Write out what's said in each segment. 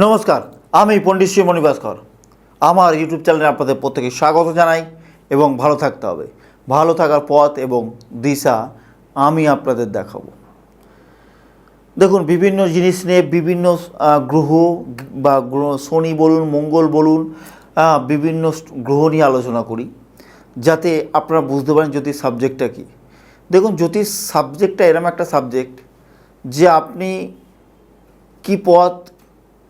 নমস্কার, আমি পণ্ডিত শিবমণি ভাস্কর। আমার ইউটিউব চ্যানেলে আপনাদের প্রত্যেকে স্বাগত জানাই এবং ভালো থাকতে হবে। ভালো থাকার পথ এবং দিশা আমি আপনাদের দেখাবো। দেখুন, বিভিন্ন জিনিস নিয়ে বিভিন্ন গ্রহ বা শনি বলুন, মঙ্গল বলুন, বিভিন্ন গ্রহ নিয়ে আলোচনা করি যাতে আপনারা বুঝতে পারেন জ্যোতিষ সাবজেক্টটা কী। দেখুন, জ্যোতিষ সাবজেক্টটা এরকম একটা সাবজেক্ট যে আপনি কী পথ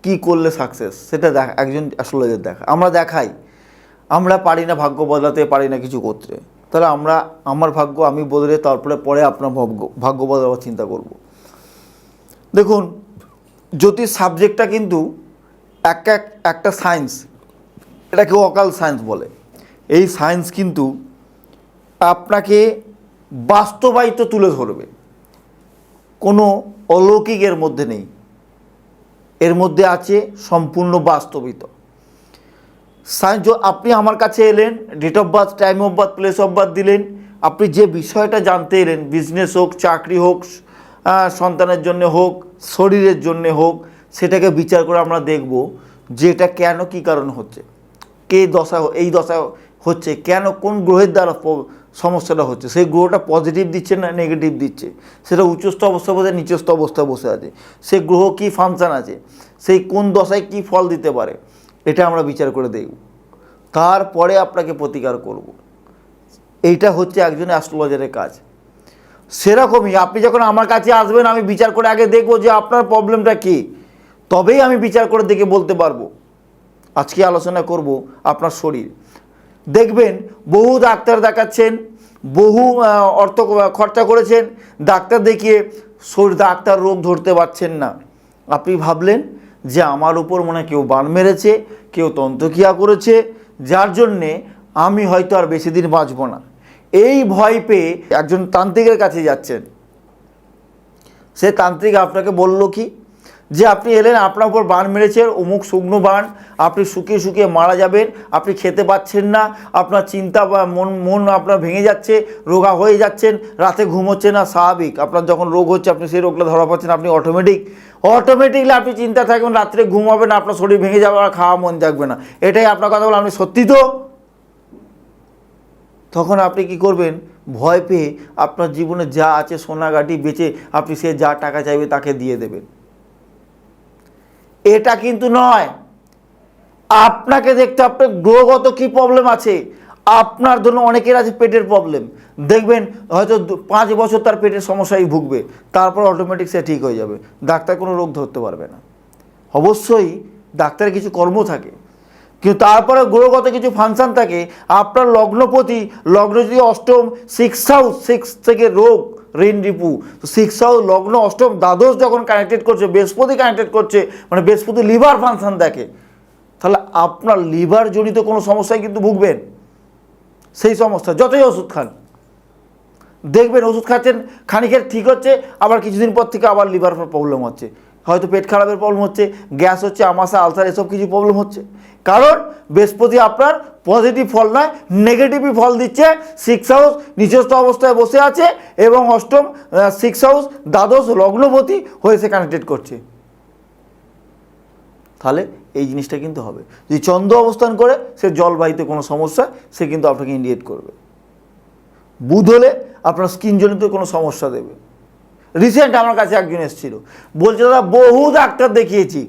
কী করলে সাকসেস সেটা একজন অ্যাস্ট্রোলজার আমরা দেখাই। আমরা পারি না ভাগ্য বদলাতে, পারি না কিছু করতে, তাহলে আমার ভাগ্য আমি বদলে তারপরে পরে আপনার ভাগ্য বদলাবার চিন্তা করব। দেখুন, জ্যোতিষ সাবজেক্টটা কিন্তু একটা সায়েন্স, এটাকে অকাল সায়েন্স বলে। এই সায়েন্স কিন্তু আপনাকে বাস্তবায়িত তুলে ধরবে, কোনো অলৌকিক এর মধ্যে নেই, এর মধ্যে আছে সম্পূর্ণ বাস্তবিত সায়েন্স। আপনি আমার কাছে এলেন, date of birth, time of birth, place of birth দিলেন, আপনি যে বিষয়টা জানতে এলেন, বিজনেস হোক, চাকরি হোক, সন্তানের জন্য হোক, শরীরের জন্য হোক, সেটাকে বিচার করে আমরা দেখব যে এটা কেন, কী কারণ হচ্ছে, কে দশা এই দশা হচ্ছে, কেন, কোন গ্রহের দ্বারা সমস্যাটা হচ্ছে, সেই গ্রহটা পজিটিভ দিচ্ছে না নেগেটিভ দিচ্ছে, সেটা উচ্চস্থ অবস্থা বসে নিচস্থ অবস্থায় বসে আছে, সেই গ্রহ কী ফাংশান আছে, সেই কোন দশায় কী ফল দিতে পারে, এটা আমরা বিচার করে দেখব, তারপরে আপনাকে প্রতিকার করব। এইটা হচ্ছে একজন অ্যাস্ট্রোলজারের কাজ। সেরকমই আপনি যখন আমার কাছে আসবেন, আমি বিচার করে আগে দেখব যে আপনার প্রবলেমটা কী, তবেই আমি বিচার করে দেখে বলতে পারবো। আজকে আলোচনা করব আপনার শরীর। দেখবেন বহু ডাক্তার দেখাচ্ছেন, বহু অর্থ খরচা করেছেন, ডাক্তার দেখিয়ে ডাক্তার রোগ ধরতে পারছেন না। আপনি ভাবলেন যে আমার উপর মনে কেউ বান মেরেছে, কেউ তন্ত্রক্রিয়া করেছে, যার জন্যে আমি হয়তো আর বেশি দিন বাঁচব না। এই ভয় পেয়ে একজন তান্ত্রিকের কাছে যাচ্ছেন। সে তান্ত্রিক আপনাকে বলল কি, যে আপনি এলেন, আপনার উপর বান মেরেছে, অমুক শুকনো বান, আপনি শুকিয়ে শুকিয়ে মারা যাবেন, আপনি খেতে পাচ্ছেন না, আপনার চিন্তা বা মন আপনার ভেঙে যাচ্ছে, রোগা হয়ে যাচ্ছেন, রাতে ঘুম হচ্ছে না। স্বাভাবিক, আপনার যখন রোগ হচ্ছে আপনি সেই রোগটা ধরা পাচ্ছেন, আপনি অটোমেটিকলি আপনি চিন্তা থাকবেন, রাত্রে ঘুম হবে না, আপনার শরীর ভেঙে যাবে আর খাওয়া মন জাগবে না। এটাই আপনার কথা বলে, আপনি সত্যি তো? তখন আপনি কি করবেন? ভয় পেয়ে আপনার জীবনে যা আছে সোনাগাটি বেচে আপনি সে যা টাকা চাইবে তাকে দিয়ে দেবেন। এটা কিন্তু নয়। আপনাকে দেখতে আপনার গ্রহগত কী প্রবলেম আছে। আপনার জন্য অনেকের আছে পেটের প্রবলেম, দেখবেন হয়তো 5 বছর তার পেটের সমস্যায় ভুগবে, তারপর অটোমেটিক সে ঠিক হয়ে যাবে, ডাক্তার কোনো রোগ ধরতে পারবে না। অবশ্যই ডাক্তারের কিছু কর্ম থাকে, কিন্তু তারপরে গ্রহগত কিছু ফাংশন থাকে। আপনার লগ্নপতি, লগ্ন যদি অষ্টম, 6 হাউস, 6 থেকে রোগ, ঋণ রিপু, 6 হাউস, লগ্ন অষ্টম, দ্বাদশ যখন কানেক্টেড করছে, বৃহস্পতি কানেক্টেড করছে, মানে বৃহস্পতি লিভার ফাংশন দেখে, তাহলে আপনার লিভার জনিত কোনো সমস্যায় কিন্তু ভুগবেন। সেই সমস্যা যতই ওষুধ খান, দেখবেন ওষুধ খাচ্ছেন, খানিকের ঠিক হচ্ছে, আবার কিছুদিন পর থেকে আবার লিভার প্রবলেম হচ্ছে, হয়তো পেট খারাপের প্রবলেম হচ্ছে, গ্যাস হচ্ছে, আমাশা, আলসার, এসব কিছু প্রবলেম হচ্ছে। কারণ বৃহস্পতি আপনার পজিটিভ ফল নয়, নেগেটিভই ফল দিচ্ছে। 6 হাউস নিচস্থ অবস্থায় বসে আছে এবং অষ্টম 6 হাউস দ্বাদশ লগ্নপতি হয়ে সে কানেক্টেড করছে। তাহলে এই জিনিসটা কিন্তু হবে। যদি চন্দ্র অবস্থান করে, সে জলবাহিত কোনো সমস্যা, সে কিন্তু আপনাকে ইন্ডিকেট করবে। বুধ হলে আপনার স্কিনজনিত কোনো সমস্যা দেবে। রিসেন্ট আমার কাছে একজন এসেছিল, বলছে দাদা বহু ডাক্তার দেখিয়েছি,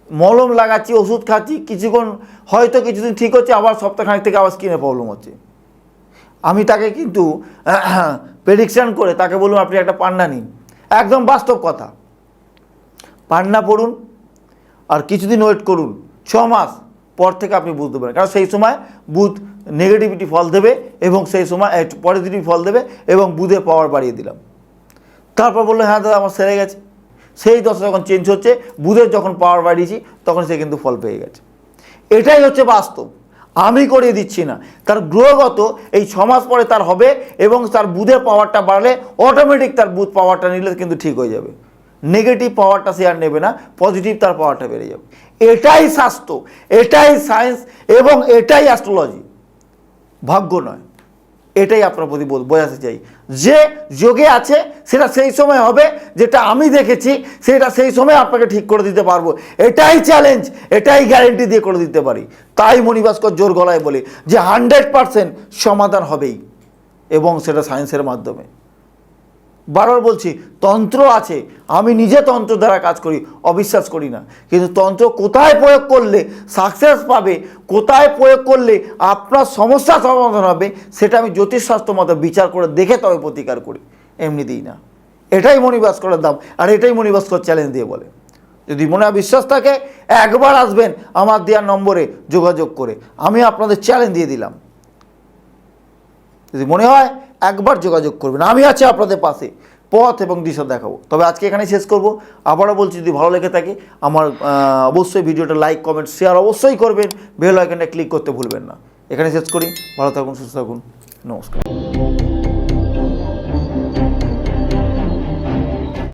মলম লাগাচ্ছি, ওষুধ খাচ্ছি, কিছুক্ষণ হয়তো কিছুদিন ঠিক হচ্ছে, আবার সপ্তাহখানেক থেকে আবার স্কিনে প্রবলেম হচ্ছে। আমি তাকে কিন্তু প্রেডিকশান করে তাকে বললাম আপনি একটা পান্না নিন, একদম বাস্তব কথা, পান্না পড়ুন আর কিছুদিন ওয়েট করুন, 6 মাস পর থেকে আপনি বুঝতে পারেন। কারণ সেই সময় বুধ নেগেটিভিটি ফল দেবে এবং সেই সময় পজিটিভ ফল দেবে, এবং বুধের পাওয়ার বাড়িয়ে দিলাম। তারপর বললো হ্যাঁ দাদা আমার সেরে গেছে। সেই দশা যখন চেঞ্জ হচ্ছে, বুধের যখন পাওয়ার বাড়িয়েছি, তখন সে কিন্তু ফল পেয়ে গেছে। এটাই হচ্ছে বাস্তব, আমি করিয়ে দিচ্ছি না। তার গ্রহগত এই 6 মাস পরে তার হবে, এবং তার বুধের পাওয়ারটা বাড়লে অটোমেটিক তার বুধ পাওয়ারটা নিলে কিন্তু ঠিক হয়ে যাবে। নেগেটিভ পাওয়ারটা সে আর নেবে না, পজিটিভ তার পাওয়ারটা বেড়ে যাবে। এটাই শাস্ত্র, এটাই সায়েন্স এবং এটাই অ্যাস্ট্রোলজি, ভাগ্য নয়। এটাই আপনার প্রতি বোঝাতে চাই। যে যোগে আছে সেটা সেই সময় হবে, যেটা আমি দেখেছি সেটা সেই সময় আপনাকে ঠিক করে দিতে পারবো, এটাই চ্যালেঞ্জ, এটাই গ্যারেন্টি দিয়ে করে দিতে পারি। তাই মণি ভাস্কর জোর গলায় বলি যে 100% সমাধান হবেই, এবং সেটা সায়েন্সের মাধ্যমে। বারবার বলছি, তন্ত্র আছে, আমি নিজে তন্ত্র দ্বারা কাজ করি, অবিশ্বাস করি না, কিন্তু তন্ত্র কোথায় প্রয়োগ করলে সাকসেস পাবে, কোথায় প্রয়োগ করলে আপনার সমস্যার সমাধান হবে, সেটা আমি জ্যোতিষশাস্ত্র মতো বিচার করে দেখে তবে প্রতিকার করি, এমনি দিই না। এটাই মণি ভাস্করের দাম, আর এটাই মণি ভাস্কর চ্যালেঞ্জ দিয়ে বলে। যদি মনে হয় বিশ্বাস থাকে, একবার আসবেন আমার দেওয়ার নম্বরে যোগাযোগ করে, আমি আপনাদের চ্যালেঞ্জ দিয়ে দিলাম। যদি মনে হয় একবার যোগাযোগ করবেন, আমি আছি আপনাদের পাশে, পথ এবং দিশা দেখাবো। তবে আজকে এখানে শেষ করব। আবারও বলছি, যদি ভালো লেগে থাকে আমার অবশ্যই ভিডিওটা লাইক, কমেন্ট, শেয়ার অবশ্যই করবেন, বেল আইকনটা ক্লিক করতে ভুলবেন না। এখানে শেষ করি, ভালো থাকুন, সুস্থ থাকুন, নমস্কার।